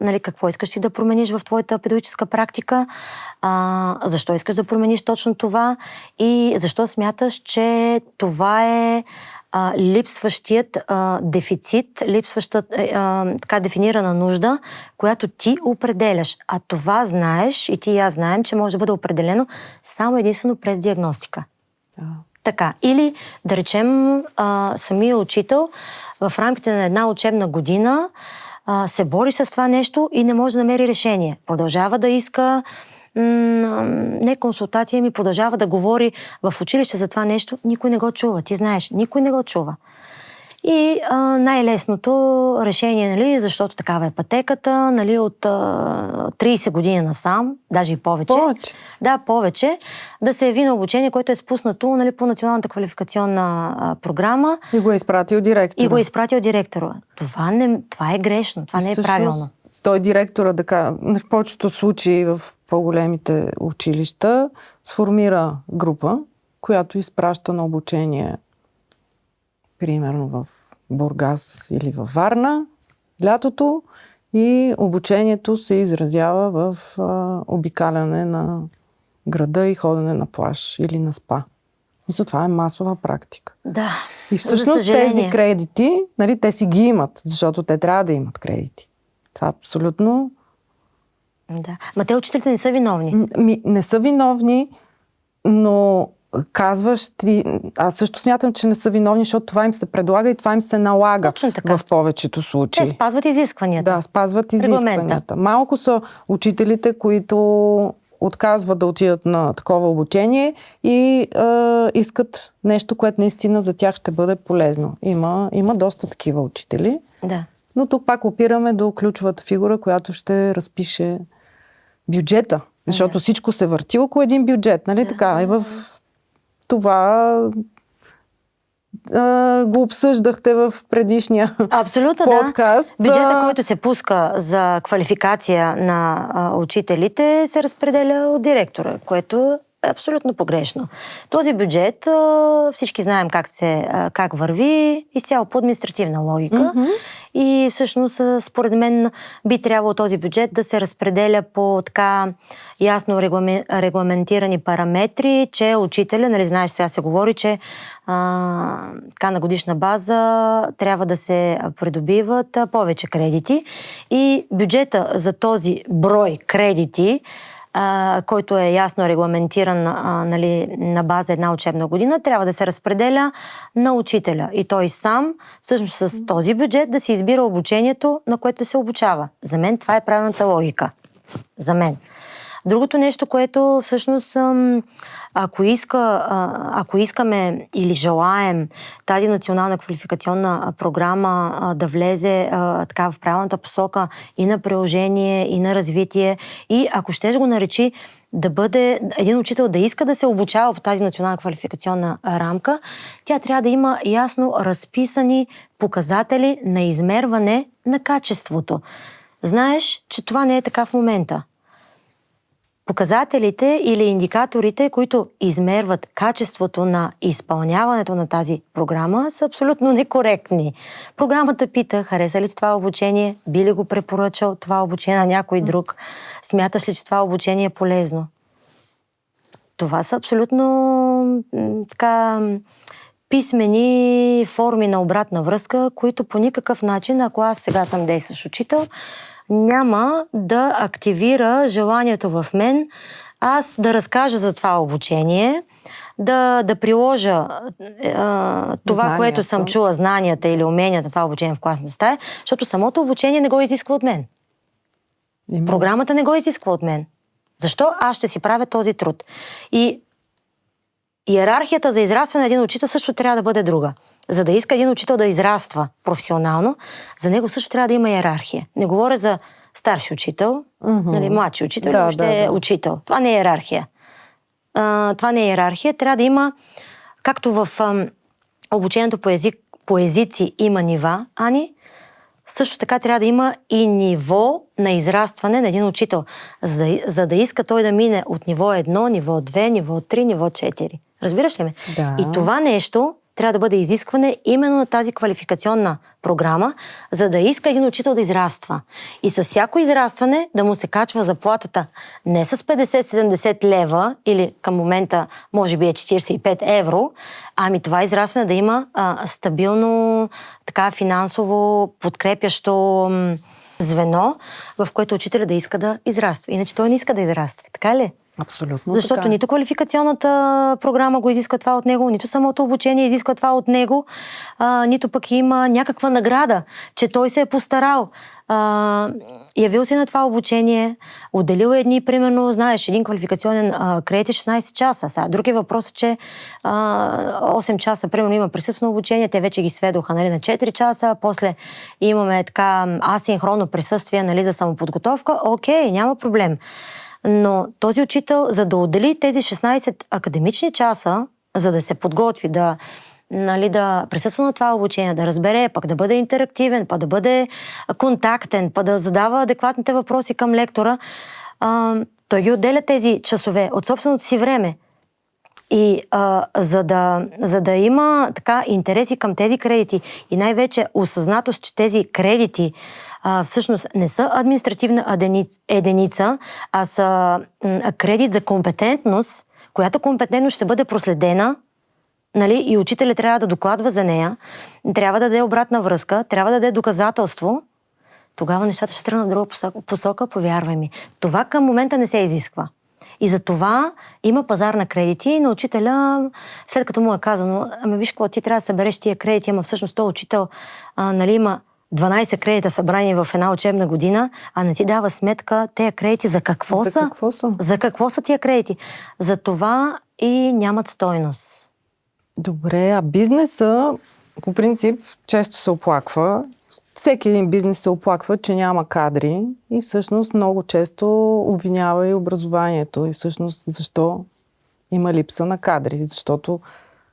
нали, какво искаш ти да промениш в твоята педагогическа практика, защо искаш да промениш точно това и защо смяташ, че това е липсващият дефицит, липсващата така дефинирана нужда, която ти определяш. А това знаеш и ти и аз знаем, че може да бъде определено само единствено през диагностика. Така. Или, да речем, самия учител в рамките на една учебна година се бори с това нещо и не може да намери решение. Продължава да иска не консултация, ми продължава да говори в училище за това нещо. Никой не го чува. Ти знаеш, никой не го чува. И най-лесното решение, нали, защото такава е пътеката, нали, от 30 години насам, даже и повече. Да, повече. Да се яви на обучение, което е спуснато, нали, по националната квалификационна програма. И го е изпратил директора. Това е грешно, това не е правилно. Той директора, в повечето случаи в по-големите училища, сформира група, която изпраща на обучение примерно в Бургас или във Варна лятото и обучението се изразява в обикаляне на града и ходене на плаж или на спа. Мисля, това е масова практика. Да. И всъщност тези кредити, нали, те си ги имат, защото те трябва да имат кредити. Това е абсолютно... Да. Ма те учителите не са виновни. Не са виновни, но казваш ти... Аз също смятам, че не са виновни, защото това им се предлага и това им се налага в повечето случаи. Те спазват изискванията. Да, спазват изискванията. Малко са учителите, които отказват да отидат на такова обучение и искат нещо, което наистина за тях ще бъде полезно. Има доста такива учители. Да. Но тук пак опираме до ключовата фигура, която ще разпише бюджета. Защото всичко се върти около един бюджет, нали така? И в това го обсъждахте в предишния подкаст. Да. Бюджета, който се пуска за квалификация на учителите, се разпределя от директора, което е абсолютно погрешно. Този бюджет, всички знаем как върви, изцяло по административна логика. И всъщност, според мен, би трябвало този бюджет да се разпределя по така ясно регламентирани параметри, че учителя, нали знаеш, сега се говори, че така на годишна база трябва да се придобиват повече кредити. И бюджета за този брой кредити, който е ясно регламентиран нали, на база една учебна година, трябва да се разпределя на учителя. И той сам, всъщност с този бюджет, да се избира обучението, на което се обучава. За мен това е правилната логика. За мен. Другото нещо, което всъщност, ако искаме или желаем тази национална квалификационна програма да влезе така в правилната посока и на приложение, и на развитие, и ако щеш го наречи да бъде един учител да иска да се обучава по тази национална квалификационна рамка, тя трябва да има ясно разписани показатели на измерване на качеството. Знаеш, че това не е така в момента. Показателите или индикаторите, които измерват качеството на изпълняването на тази програма, са абсолютно некоректни. Програмата пита, хареса ли това обучение, би ли го препоръчал това обучение на някой друг, смяташ ли, че това обучение е полезно. Това са абсолютно така писмени форми на обратна връзка, които по никакъв начин, ако аз сега съм действащ учител, няма да активира желанието в мен аз да разкажа за това обучение, да приложа това, което съм чула, знанията или уменията, това обучение в класната стая, защото самото обучение не го изисква от мен. Програмата не го изисква от мен. Защо аз ще си правя този труд? И иерархията за израстване на един учител също трябва да бъде друга. за да иска един учител да израства професионално, за него също трябва да има иерархия. Не говоря за старши учител, нали, младши учител или въобще учител. Това не е иерархия. Това не е иерархия. Трябва да има, както в обучението по езици има нива, Ани, също така трябва да има и ниво на израстване на един учител, за да иска той да мине от ниво 1, ниво 2, ниво 3, ниво 4. Разбираш ли ме? Да. И това нещо трябва да бъде изискване именно на тази квалификационна програма, за да иска един учител да израства. И с всяко израстване да му се качва заплатата не с 50-70 лева или към момента може би е 45 евро, ами това израстване да има стабилно, така финансово подкрепящо звено, в което учителя да иска да израства. Иначе той не иска да израства. Така ли? Абсолютно. Защото така. нито квалификационната програма го изисква това от него, нито самото обучение изисква това от него, нито пък има някаква награда, че той се е постарал. Явил се на това обучение, отделил едни, примерно, знаеш, един квалификационен кредит е 16 часа. Сега, друг е въпрос, че 8 часа, примерно, има присъствено обучение, те вече ги сведоха, нали, на 4 часа, после имаме така асинхронно присъствие, нали, за самоподготовка. Окей, няма проблем. Но този учител, за да отдели тези 16 академични часа, за да се подготви, да присъства на това обучение, да разбере, пък да бъде интерактивен, пък да бъде контактен, пък да задава адекватните въпроси към лектора, той ги отделя тези часове от собственото си време. И за да има така интереси към тези кредити и най-вече осъзнатост, че тези кредити всъщност не са административна единица, а са кредит за компетентност, която компетентност ще бъде проследена, нали, и учителят трябва да докладва за нея, трябва да даде обратна връзка, трябва да даде доказателство, тогава нещата ще тръгнат в друга посока, повярвай ми. Това към момента не се изисква. И за това има пазар на кредити и на учителя, след като му е казано, ами виж какво, ти трябва да събереш тия кредити, ама всъщност този учител нали, има 12 кредита събрани в една учебна година, а не си дава сметка тези кредити за какво са? За какво са тия кредити? За това и нямат стойност. Добре, а бизнеса по принцип често се оплаква. Всеки един бизнес се оплаква, че няма кадри и всъщност много често обвинява и образованието. И всъщност защо има липса на кадри? Защото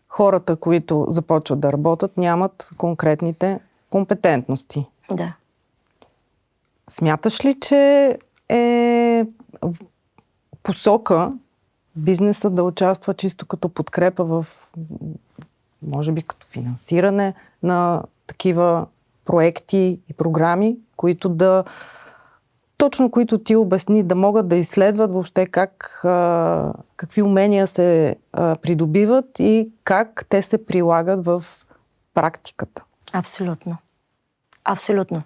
хората, които започват да работят, нямат конкретните компетентности. Да. Смяташ ли, че е в посока бизнеса да участва чисто като подкрепа в, може би като финансиране на такива проекти и програми, които които ти обясни, да могат да изследват въобще какви умения се придобиват и как те се прилагат в практиката? Абсолютно. Абсолютно.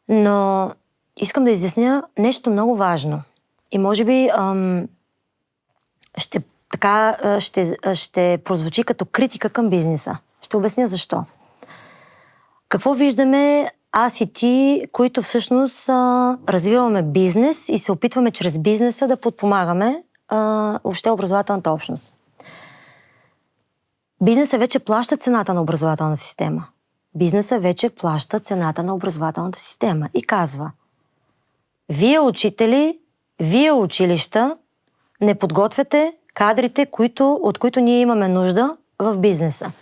Но искам да изясня нещо много важно. И може би ще прозвучи като критика към бизнеса. Ще обясня защо. Какво виждаме аз и ти, които всъщност развиваме бизнес и се опитваме чрез бизнеса да подпомагаме въобще образователната общност? Бизнеса вече плаща цената на образователна система. Бизнеса вече плаща цената на образователната система и казва: вие учители, вие училища не подготвяте кадрите, от които ние имаме нужда в бизнеса.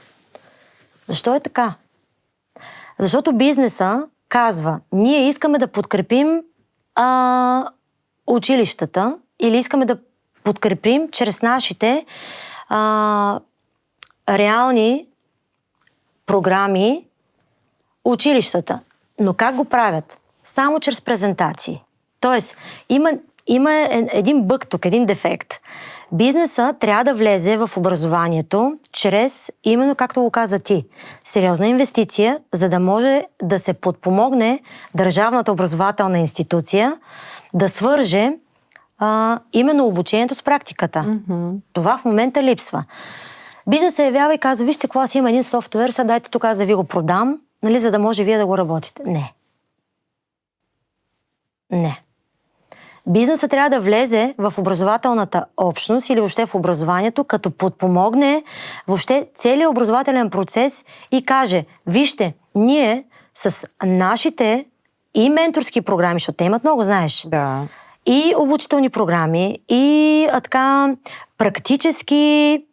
Защо е така? Защото бизнеса казва: ние искаме да подкрепим училищата или искаме да подкрепим чрез нашите реални програми училищата. Но как го правят? Само чрез презентации. Тоест, има един бъг тук, един дефект. Бизнеса трябва да влезе в образованието чрез, именно както го каза ти, сериозна инвестиция, за да може да се подпомогне държавната образователна институция да свърже именно обучението с практиката. Mm-hmm. Това в момента липсва. Бизнес се явява и казва: вижте какво, аз има един софтуер, сега дайте тук аз да ви го продам, нали, за да може вие да го работите. Не. бизнесът трябва да влезе в образователната общност или въобще в образованието, като подпомогне въобще целият образователен процес и каже, вижте, ние с нашите и менторски програми, защото те имат много, знаеш, Да. и обучителни програми, и така практически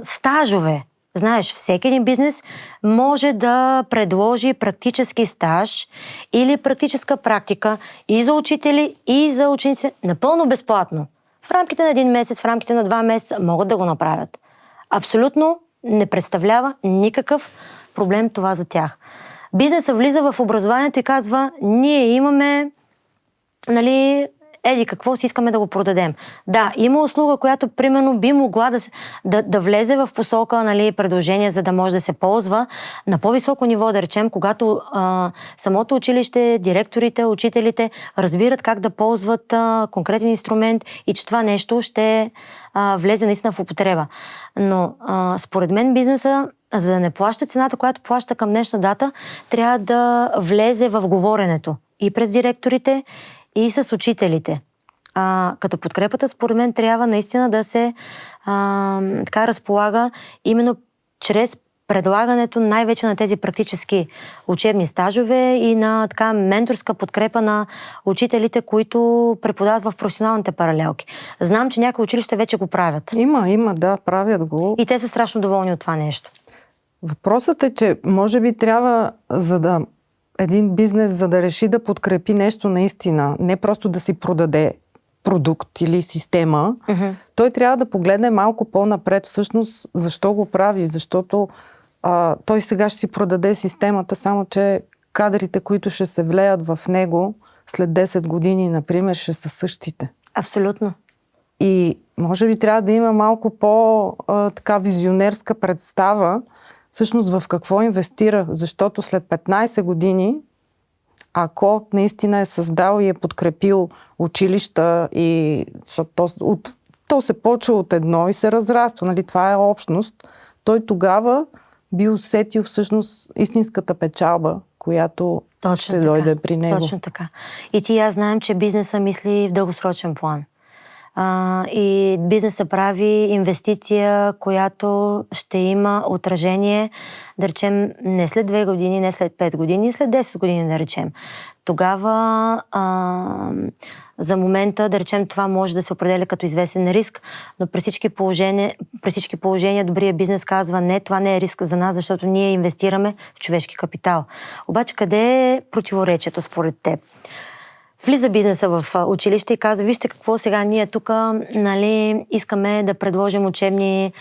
стажове. Знаеш, всеки един бизнес може да предложи практически стаж или практическа практика и за учители, и за ученици напълно безплатно. В рамките на 1 месец, в рамките на 2 месеца могат да го направят. Абсолютно не представлява никакъв проблем това за тях. Бизнесът влиза в образованието и казва, ние имаме, нали, еди какво си искаме да го продадем. Да, има услуга, която примерно би могла да влезе в посока, нали, предложение, за да може да се ползва на по-високо ниво, да речем, когато самото училище, директорите, учителите разбират как да ползват конкретен инструмент и че това нещо ще влезе наистина в употреба. Но според мен бизнеса, за да не плаща цената, която плаща към днешна дата, трябва да влезе в говоренето и през директорите, и с учителите. Като подкрепата, според мен, трябва наистина да се така разполага именно чрез предлагането най-вече на тези практически учебни стажове и на така менторска подкрепа на учителите, които преподават в професионалните паралелки. Знам, че някои училища вече го правят. Има, да, правят го. И те са страшно доволни от това нещо. Въпросът е, че може би трябва, един бизнес, за да реши да подкрепи нещо наистина, не просто да си продаде продукт или система, той трябва да погледне малко по-напред всъщност защо го прави, защото той сега ще си продаде системата, само че кадрите, които ще се влеят в него след 10 години, например, ще са същите. Абсолютно. И може би трябва да има малко по-така визионерска представа всъщност в какво инвестира, защото след 15 години, ако наистина е създал и е подкрепил училища, и защото то се почва от едно и се разраства, нали, това е общност, той тогава би усетил всъщност истинската печалба, която ще дойде при него. Точно така. И ти и аз знаем, че бизнеса мисли в дългосрочен план. И бизнесът прави инвестиция, която ще има отражение, да речем, не след 2 години, не след 5 години, след 10 години, да речем. Тогава за момента, да речем, това може да се определя като известен риск, но при всички положения добрия бизнес казва, не, това не е риск за нас, защото ние инвестираме в човешки капитал. Обаче къде е противоречието според теб? Влиза бизнеса в училище и казва, вижте какво сега ние тук, нали, искаме да предложим учебни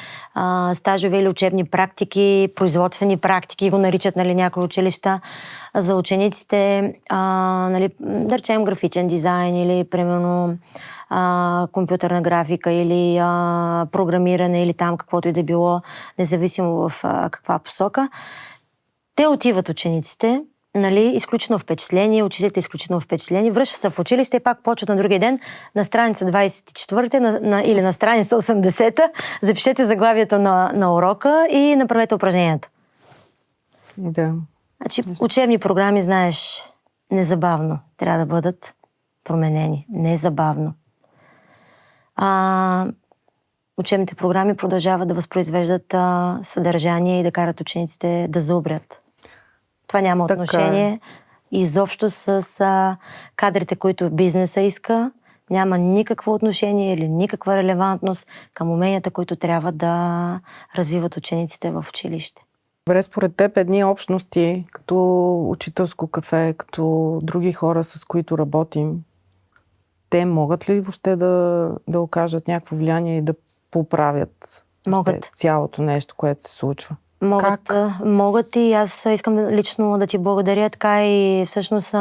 стажове или учебни практики, производствени практики, го наричат, нали, някои училища за учениците, нали, да речем графичен дизайн или примерно компютърна графика или програмиране или там каквото и да било, независимо в каква посока. Те отиват учениците, нали, изключително впечатление, учителите изключително впечатление, връщат се в училище и пак почват на другия ден на страница 24 или на страница 80, запишете заглавието на урока и направете упражнението. Да. Значи, учебни програми, знаеш, незабавно трябва да бъдат променени. Незабавно. Учебните програми продължават да възпроизвеждат съдържание и да карат учениците да заобрят. Това няма отношение изобщо с кадрите, които бизнеса иска. Няма никакво отношение или никаква релевантност към уменията, които трябва да развиват учениците в училище. Добре, според теб едни общности, като учителско кафе, като други хора, с които работим, те могат ли въобще да окажат някакво влияние и да поправят цялото нещо, което се случва? Могат и аз искам лично да ти благодаря, така и всъщност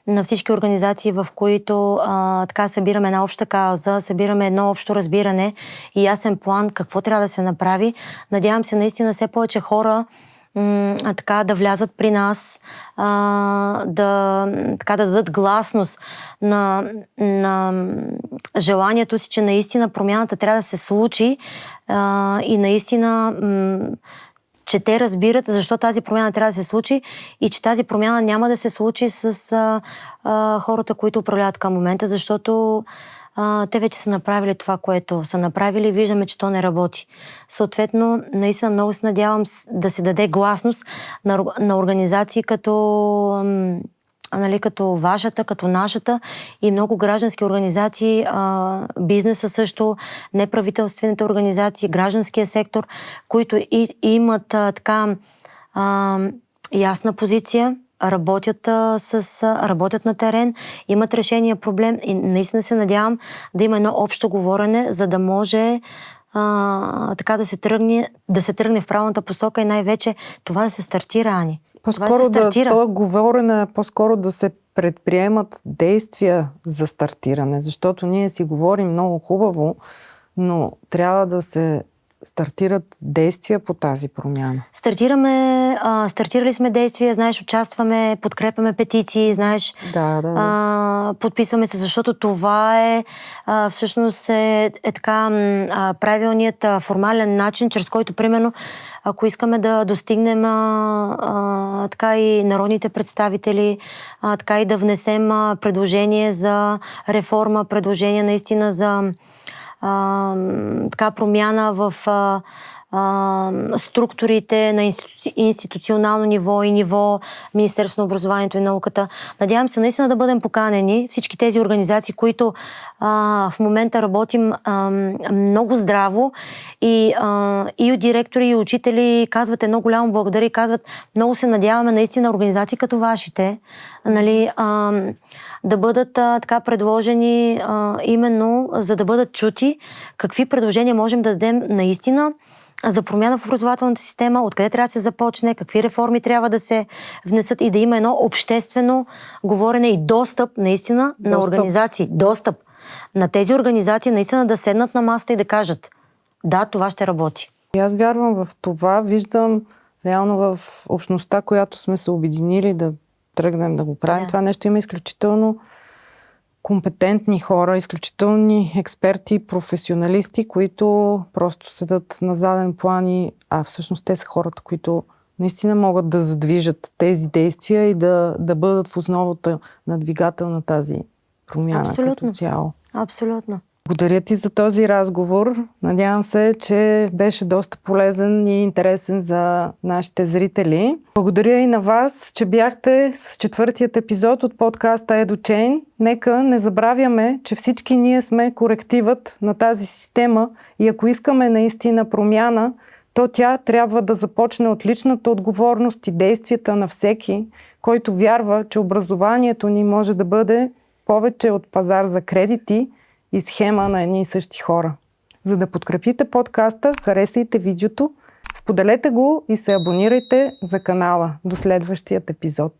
на всички организации, в които така събираме една обща кауза, събираме едно общо разбиране и ясен план какво трябва да се направи. Надявам се наистина все повече хора така да влязат при нас, да дадат гласност на желанието си, че наистина промяната трябва да се случи и наистина че те разбират защо тази промяна трябва да се случи и че тази промяна няма да се случи с хората, които управляват към момента, защото те вече са направили това, което са направили и виждаме, че то не работи. Съответно, наистина много се надявам да се даде гласност на организации като вашата, като нашата и много граждански организации, бизнеса също, неправителствените организации, гражданския сектор, които имат ясна позиция, работят на терен, имат решение проблем и наистина се надявам да има едно общо говорене, за да може така да се тръгне в правилната посока и най-вече това да се стартира, Ани. По-скоро това говорене, по-скоро да се предприемат действия за стартиране, защото ние си говорим много хубаво, но трябва да се стартират действия по тази промяна. Стартирали сме действия, знаеш, участваме, подкрепяме петиции, знаеш, подписваме се, защото това е всъщност е така правилният формален начин, чрез който, примерно, ако искаме да достигнем така и народните представители, така и да внесем предложение за реформа, предложение наистина за така промяна в структурите на институционално ниво и ниво Министерство на образованието и науката. Надявам се наистина да бъдем поканени всички тези организации, които в момента работим много здраво и от директори и учители казват едно голямо благодаря и казват много се надяваме наистина организации като вашите, нали, да бъдат така предложени именно за да бъдат чути какви предложения можем да дадем наистина за промяна в образователната система, откъде трябва да се започне, какви реформи трябва да се внесат и да има едно обществено говорене и достъп наистина на организации. Достъп на тези организации наистина да седнат на масата и да кажат да, това ще работи. И аз вярвам в това, виждам реално в общността, която сме се обединили да тръгнем да го правим. Това нещо има изключително компетентни хора, изключителни експерти, професионалисти, които просто седат на заден план а всъщност те са хората, които наистина могат да задвижат тези действия и да бъдат в основата на двигател на тази промяна като цяло. Абсолютно. Благодаря ти за този разговор. Надявам се, че беше доста полезен и интересен за нашите зрители. Благодаря и на вас, че бяхте с 4-тият епизод от подкаста EduChain. Нека не забравяме, че всички ние сме корективът на тази система и ако искаме наистина промяна, то тя трябва да започне от личната отговорност и действията на всеки, който вярва, че образованието ни може да бъде повече от пазар за кредити и схема на едни и същи хора. За да подкрепите подкаста, харесайте видеото, споделете го и се абонирайте за канала. До следващият епизод.